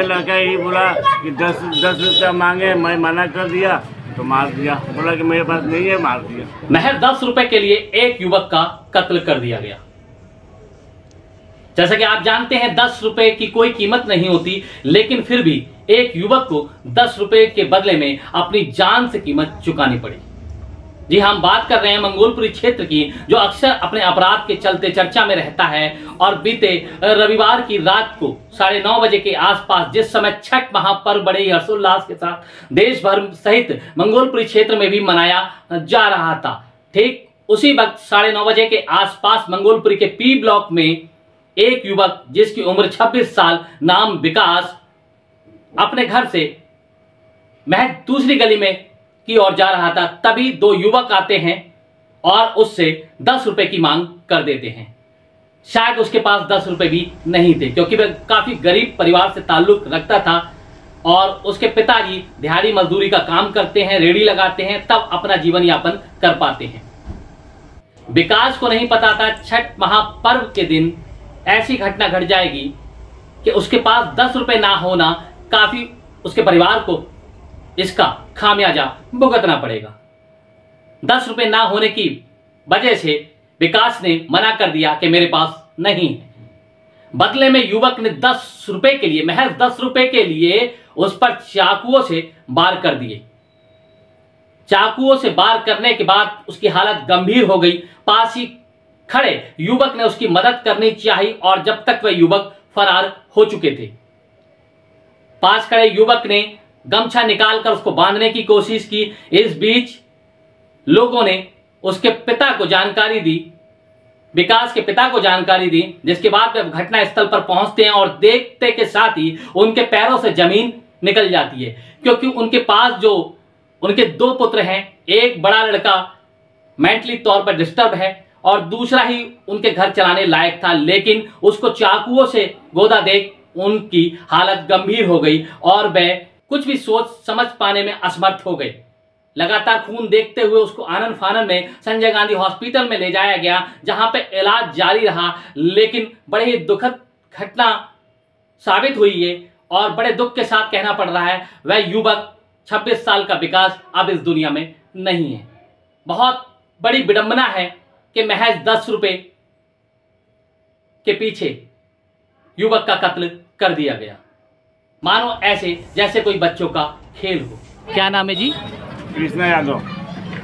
लड़का यही बोला कि 10 रुपया मांगे, मैं मना कर दिया तो मार दिया। बोला कि मेरे पास नहीं है, मार दिया। महज 10 रुपए के लिए एक युवक का कत्ल कर दिया गया। जैसा कि आप जानते हैं 10 रुपए की कोई कीमत नहीं होती, लेकिन फिर भी एक युवक को 10 रुपए के बदले में अपनी जान से कीमत चुकानी पड़ी। जी, हम बात कर रहे हैं मंगोलपुरी क्षेत्र की, जो अक्सर अपने अपराध के चलते चर्चा में रहता है। और बीते रविवार की रात को 9:30 बजे के आसपास, जिस समय छठ महापर्व बड़े ही हर्षोल्लास के साथ देश भर सहित मंगोलपुरी क्षेत्र में भी मनाया जा रहा था, ठीक उसी वक्त 9:30 बजे के आसपास मंगोलपुरी के पी ब्लॉक में एक युवक जिसकी उम्र 26 साल, नाम विकास, अपने घर से महज दूसरी गली में की ओर जा रहा था। तभी दो युवक आते हैं और उससे 10 रुपए की मांग कर देते हैं। शायद उसके पास 10 रुपए भी नहीं थे, क्योंकि वह काफी गरीब परिवार से ताल्लुक रखता था और उसके पिताजी दिहाड़ी मजदूरी का काम करते हैं, रेडी लगाते हैं, तब अपना जीवन यापन कर पाते हैं। विकास को नहीं पता था छठ महापर्व के दिन ऐसी घटना घट जाएगी कि उसके पास 10 रुपए ना होना काफी उसके परिवार को इसका खामियाजा भुगतना पड़ेगा। 10 रुपए ना होने की वजह से विकास ने मना कर दिया कि मेरे पास नहीं है। बदले में युवक ने 10 रुपए के लिए, महज 10 रुपए के लिए उस पर चाकुओं से वार कर दिए। चाकुओं से वार करने के बाद उसकी हालत गंभीर हो गई। पास ही खड़े युवक ने उसकी मदद करनी चाहिए और जब तक वह युवक फरार हो चुके थे। पास खड़े युवक ने गमछा निकालकर उसको बांधने की कोशिश की। इस बीच लोगों ने उसके पिता को जानकारी दी, विकास के पिता को जानकारी दी, जिसके बाद वे घटना स्थल पर पहुंचते हैं और देखते के साथ ही उनके पैरों से जमीन निकल जाती है, क्योंकि उनके पास जो उनके 2 पुत्र हैं, एक बड़ा लड़का मेंटली तौर पर डिस्टर्ब है और दूसरा ही उनके घर चलाने लायक था, लेकिन उसको चाकुओं से गोदा देख उनकी हालत गंभीर हो गई और वह कुछ भी सोच समझ पाने में असमर्थ हो गए। लगातार खून देखते हुए उसको आनन फानन में संजय गांधी हॉस्पिटल में ले जाया गया, जहां पे इलाज जारी रहा, लेकिन बड़े ही दुखद घटना साबित हुई है और बड़े दुख के साथ कहना पड़ रहा है वह युवक 26 साल का विकास अब इस दुनिया में नहीं है। बहुत बड़ी विडंबना है कि महज 10 रुपए के पीछे युवक का कत्ल कर दिया गया, मानो ऐसे जैसे कोई बच्चों का खेल हो। क्या नाम है जी? कृष्ण यादव।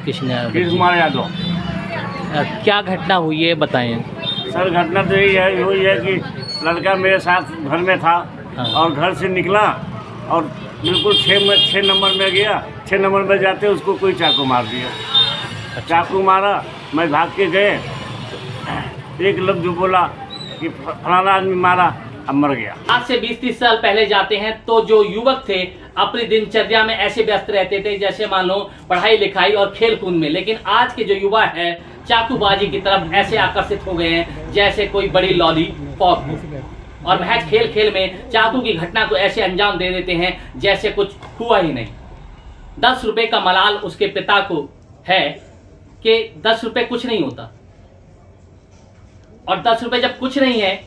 कृष्ण कुमार यादव। क्या घटना हुई है बताएं। सर, घटना तो यही हुई है कि लड़का मेरे साथ घर में था। हाँ। और घर से निकला और बिल्कुल 6 नंबर में गया। 6 नंबर में जाते उसको कोई चाकू मार दिया। अच्छा। चाकू मारा, मैं भाग के गए। एक लफ्ज जो बोला कि फलाना आदमी मारा, अब मर गया। आज से 20-30 साल पहले जाते हैं तो जो युवक थे अपनी दिनचर्या में ऐसे व्यस्त रहते थे जैसे मान लो पढ़ाई लिखाई और खेल कूद में, लेकिन आज के जो युवा है चाकूबाजी की तरफ ऐसे आकर्षित हो गए हैं जैसे कोई बड़ी लॉलीपॉप हो, और महज खेल खेल में चाकू की घटना को ऐसे अंजाम दे देते हैं जैसे कुछ हुआ ही नहीं। 10 रुपए का मलाल उसके पिता को है कि 10 रुपए कुछ नहीं होता, और 10 रुपए जब कुछ नहीं है,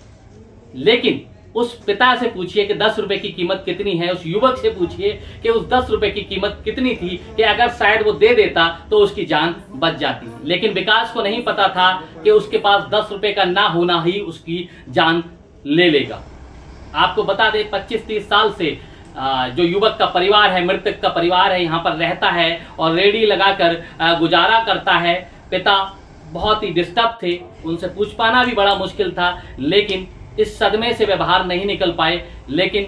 लेकिन उस पिता से पूछिए कि 10 रुपए की कीमत कितनी है, उस युवक से पूछिए कि उस 10 रुपए की कीमत कितनी थी, कि अगर शायद वो दे देता तो उसकी जान बच जाती। लेकिन विकास को नहीं पता था कि उसके पास 10 रुपए का ना होना ही उसकी जान ले लेगा। आपको बता दें 25-30 साल से जो युवक का परिवार है, मृतक का परिवार है, यहाँ पर रहता है और रेडी लगाकर गुजारा करता है। पिता बहुत ही डिस्टर्ब थे, उनसे पूछ पाना भी बड़ा मुश्किल था, लेकिन इस सदमे से वे बाहर नहीं निकल पाए। लेकिन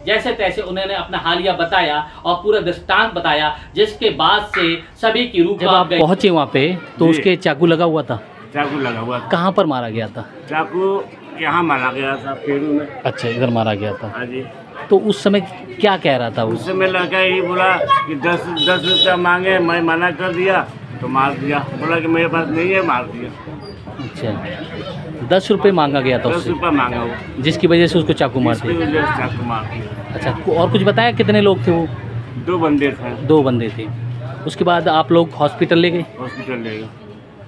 जैसे तैसे उन्होंने अपना हालिया बताया और पूरा दृष्टांत बताया, जिसके बाद से सभी की रूह जब आप पहुंचे वहाँ पे तो उसके चाकू लगा हुआ था। चाकू लगा हुआ था। कहाँ पर मारा गया था? चाकू यहाँ मारा गया था, पेरू में। अच्छा, इधर मारा गया था। हाँ जी। तो उस समय क्या कह रहा था? उस समय लड़का यही बोला कि 10 रुपया मांगे, मैं मना कर दिया तो मार दिया। बोला कि मेरे पास नहीं है, मार दिया। अच्छा, 10 रुपये मांगा गया था 10 उससे, रुपया मांगा वो, जिसकी वजह से उसको चाकू मार दिया। चाकू मार दिया। अच्छा, और कुछ बताया कितने लोग थे वो? 2 बंदे थे। 2 बंदे थे। उसके बाद आप लोग हॉस्पिटल ले गए? हॉस्पिटल ले गए।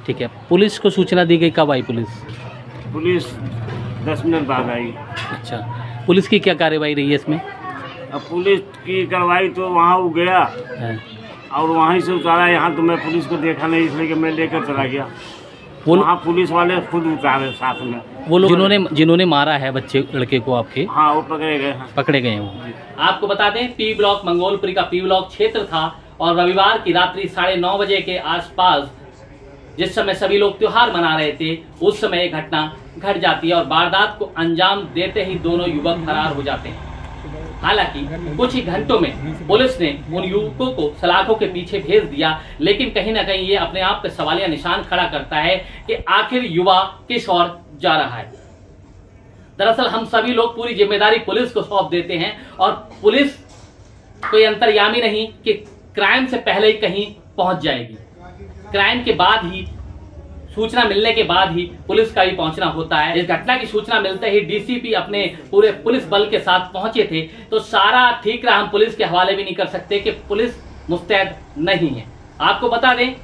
ठीक है। पुलिस को सूचना दी गई, कब आई पुलिस? पुलिस 10 मिनट बाद आई। अच्छा, पुलिस की क्या कार्रवाई रही है इसमें? अब पुलिस की कार्रवाई तो वहाँ वो गया हैं। और वहीं से उतारा। यहाँ तो मैं पुलिस को देखा नहीं, इसलिए कि मैं लेकर चला गया। वो वहाँ पुलिस वाले खुद उतारे साथ में। वो लोग जिन्होंने मारा है बच्चे लड़के को आपके, हाँ वो पकड़े गए हैं। पकड़े गए हैं वो। आपको बता दें पी ब्लॉक मंगोलपुरी का पी ब्लॉक क्षेत्र था और रविवार की रात्रि 9:30 बजे के आसपास जिस समय सभी लोग त्योहार मना रहे थे उस समय एक घटना घट जाती है और वारदात को अंजाम देते ही दोनों युवक फरार हो जाते हैं। हालांकि कुछ ही घंटों में पुलिस ने उन युवकों को सलाखों के पीछे भेज दिया, लेकिन कहीं ना कहीं ये अपने आप पे सवालिया निशान खड़ा करता है कि आखिर युवा किस ओर जा रहा है। दरअसल हम सभी लोग पूरी जिम्मेदारी पुलिस को सौंप देते हैं और पुलिस कोई अंतर्यामी नहीं कि क्राइम से पहले ही कहीं पहुंच जाएगी। क्राइम के बाद ही, सूचना मिलने के बाद ही पुलिस का भी पहुंचना होता है। इस घटना की सूचना मिलते ही डीसीपी अपने पूरे पुलिस बल के साथ पहुंचे थे, तो सारा ठीक रहा। हम पुलिस के हवाले भी नहीं कर सकते कि पुलिस मुस्तैद नहीं है। आपको बता दें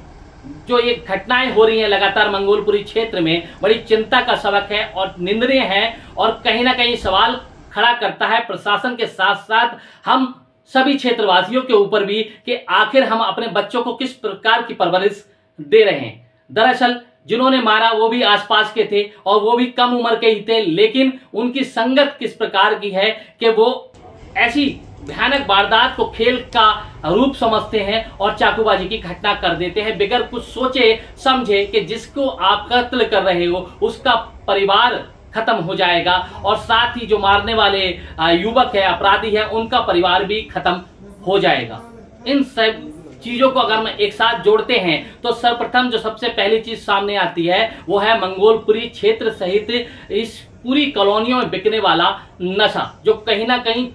जो ये घटनाएं हो रही हैं लगातार मंगोलपुरी क्षेत्र में, बड़ी चिंता का सबक है और निंदनीय है और कहीं ना कहीं सवाल खड़ा करता है प्रशासन के साथ साथ हम सभी क्षेत्रवासियों के ऊपर भी कि आखिर हम अपने बच्चों को किस प्रकार की परवरिश दे रहे हैं। दरअसल जिन्होंने मारा वो भी आसपास के थे और वो भी कम उम्र के ही थे, लेकिन उनकी संगत किस प्रकार की है कि वो ऐसी भयानक वारदात को खेल का रूप समझते हैं और चाकूबाजी की घटना कर देते हैं बिगर कुछ सोचे समझे कि जिसको आप कत्ल कर रहे हो उसका परिवार खत्म हो जाएगा और साथ ही जो मारने वाले युवक है, अपराधी है, उनका परिवार भी खत्म हो जाएगा। इन सब चीजों को अगर मैं एक साथ जोड़ते हैं तो सर्वप्रथम जो सबसे पहली चीज सामने आती है वो है मंगोलपुरी क्षेत्र सहित इस पूरी कॉलोनियों में बिकने वाला नशा, जो कहीं ना कहीं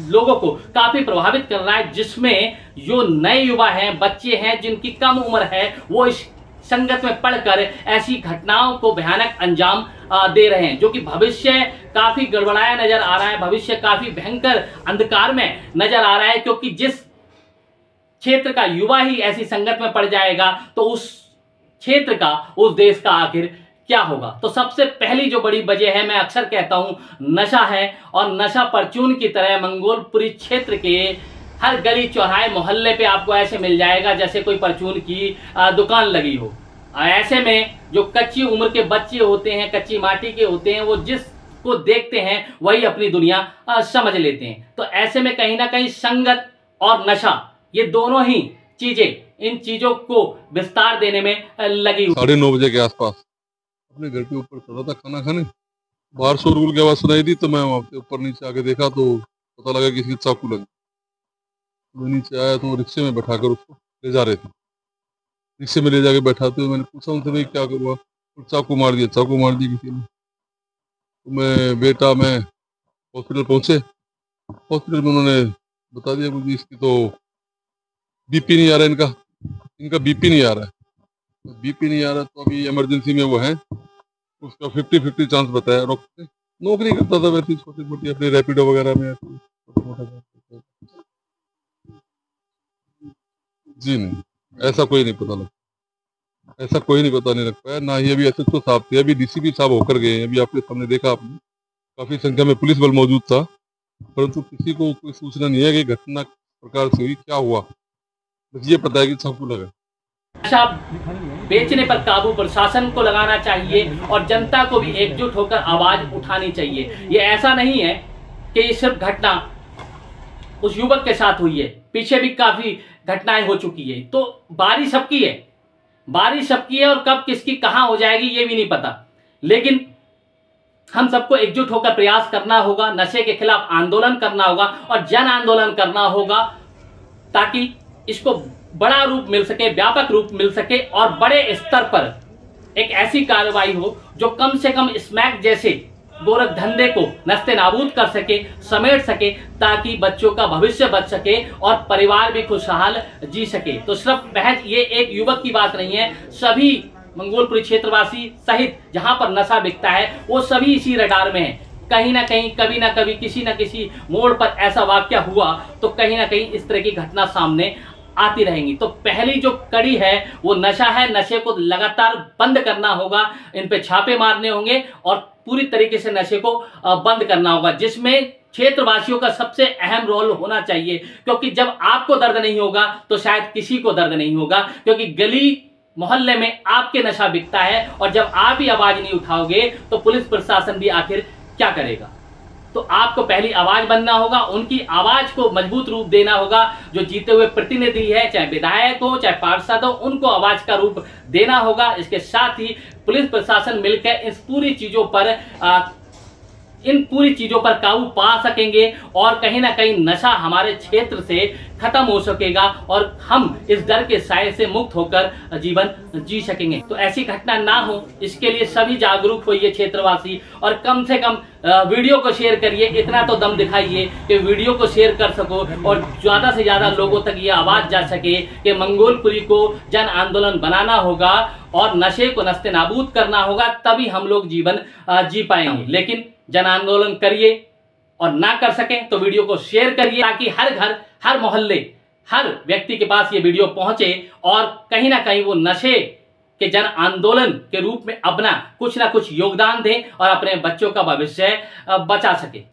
लोगों को काफी प्रभावित कर रहा है, जिसमें जो नए युवा हैं, बच्चे हैं जिनकी कम उम्र है, वो इस संगत में पढ़कर ऐसी घटनाओं को भयानक अंजाम दे रहे हैं, जो कि भविष्य काफी गड़बड़ाया नजर आ रहा है, भविष्य काफी भयंकर अंधकार में नजर आ रहा है। क्योंकि जिस क्षेत्र का युवा ही ऐसी संगत में पड़ जाएगा तो उस क्षेत्र का, उस देश का आखिर क्या होगा। तो सबसे पहली जो बड़ी वजह है, मैं अक्सर कहता हूं, नशा है। और नशा परचून की तरह मंगोलपुरी क्षेत्र के हर गली चौराहे मोहल्ले पे आपको ऐसे मिल जाएगा जैसे कोई परचून की दुकान लगी हो। ऐसे में जो कच्ची उम्र के बच्चे होते हैं, कच्ची माटी के होते हैं, वो जिसको देखते हैं वही अपनी दुनिया समझ लेते हैं। तो ऐसे में कहीं ना कहीं संगत और नशा, ये दोनों ही चीजें इन चीजों को विस्तार देने में लगी हुई। 9:30 बजे के आसपास अपने घर के ऊपर चढ़ा था खाना खाने, बाहर शोरगुल की आवाज सुनाई दी तो मैं वहां से ऊपर नीचे आके देखा तो पता लगा किसी चाकू लगी। मैं नीचे आया तो रिक्शे में बैठाकर उसको ले जा रहे थे। रिक्शे में ले जाके बैठाते हुए मैंने पूछा उनसे भाई क्या हुआ, चाकू मार दिया किसी ने। तो मैं हॉस्पिटल पहुंचे। हॉस्पिटल में उन्होंने बता दिया मुझे इसकी तो बीपी नहीं आ रहा, इनका बीपी नहीं आ रहा है। बीपी नहीं आ रहा तो अभी इमरजेंसी में वो है, उसका 50-50 चांस बताया। नौकरी करता था वैसे छोटी मोटी अपनी रैपिडो वगैरह में जी नहीं, ऐसा कोई नहीं पता नहीं लग पाया ना ही। अभी SHO साहब थे, अभी DCP साहब होकर गए हैं, अभी आपके सामने देखा आपने, काफी संख्या में पुलिस बल मौजूद था, परंतु किसी को कोई सूचना नहीं है कि घटना प्रकार से हुई, क्या हुआ। बस ये पता है कि चाकू लगा। नशा बेचने पर काबू प्रशासन को लगाना चाहिए और जनता को भी एकजुट होकर आवाज उठानी चाहिए। ये ऐसा नहीं है कि ये सिर्फ घटना उस युवक के साथ हुई है, पीछे भी काफी घटनाएं हो चुकी है। तो बारी सबकी है और कब किसकी कहां हो जाएगी ये भी नहीं पता। लेकिन हम सबको एकजुट होकर प्रयास करना होगा, नशे के खिलाफ आंदोलन करना होगा और जन आंदोलन करना होगा, ताकि इसको बड़ा रूप मिल सके, व्यापक रूप मिल सके और बड़े स्तर पर एक ऐसी कार्रवाई हो जो कम से कम स्मैक जैसे गोरख धंधे को नस्ते नाबूद कर सके, समेट सके, ताकि बच्चों का भविष्य बच सके और परिवार भी खुशहाल जी सके। तो सिर्फ महज ये एक युवक की बात नहीं है, सभी मंगोलपुरी क्षेत्रवासी सहित जहां पर नशा बिकता है वो सभी इसी रडार में है। कहीं ना कहीं, कभी ना कभी, किसी ना किसी मोड़ पर ऐसा वाकया हुआ तो कहीं ना कहीं इस तरह की घटना सामने आती रहेंगी। तो पहली जो कड़ी है वो नशा है। नशे को लगातार बंद करना होगा, इन पे छापे मारने होंगे और पूरी तरीके से नशे को बंद करना होगा, जिसमें क्षेत्रवासियों का सबसे अहम रोल होना चाहिए, क्योंकि जब आपको दर्द नहीं होगा तो शायद किसी को दर्द नहीं होगा, क्योंकि गली मोहल्ले में आपके नशा बिकता है और जब आप ही आवाज नहीं उठाओगे तो पुलिस प्रशासन भी आखिर क्या करेगा। तो आपको पहली आवाज बनना होगा, उनकी आवाज को मजबूत रूप देना होगा। जो जीते हुए प्रतिनिधि है, चाहे विधायक हो चाहे पार्षद हो, उनको आवाज का रूप देना होगा। इसके साथ ही पुलिस प्रशासन मिलकर इन पूरी चीजों पर काबू पा सकेंगे और कहीं ना कहीं नशा हमारे क्षेत्र से खत्म हो सकेगा और हम इस डर के साए से मुक्त होकर जीवन जी सकेंगे। तो ऐसी घटना ना हो, इसके लिए सभी जागरूक होइए क्षेत्रवासी, और कम से कम वीडियो को शेयर करिए। इतना तो दम दिखाइए कि वीडियो को शेयर कर सको और ज्यादा से ज्यादा लोगों तक ये आवाज जा सके कि मंगोलपुरी को जन आंदोलन बनाना होगा और नशे को नस्ते नाबूद करना होगा, तभी हम लोग जीवन जी पाएंगे। लेकिन जन आंदोलन करिए और ना कर सकें तो वीडियो को शेयर करिए, ताकि हर घर, हर मोहल्ले, हर व्यक्ति के पास ये वीडियो पहुंचे और कहीं ना कहीं वो नशे के जन आंदोलन के रूप में अपना कुछ ना कुछ योगदान दें और अपने बच्चों का भविष्य बचा सके।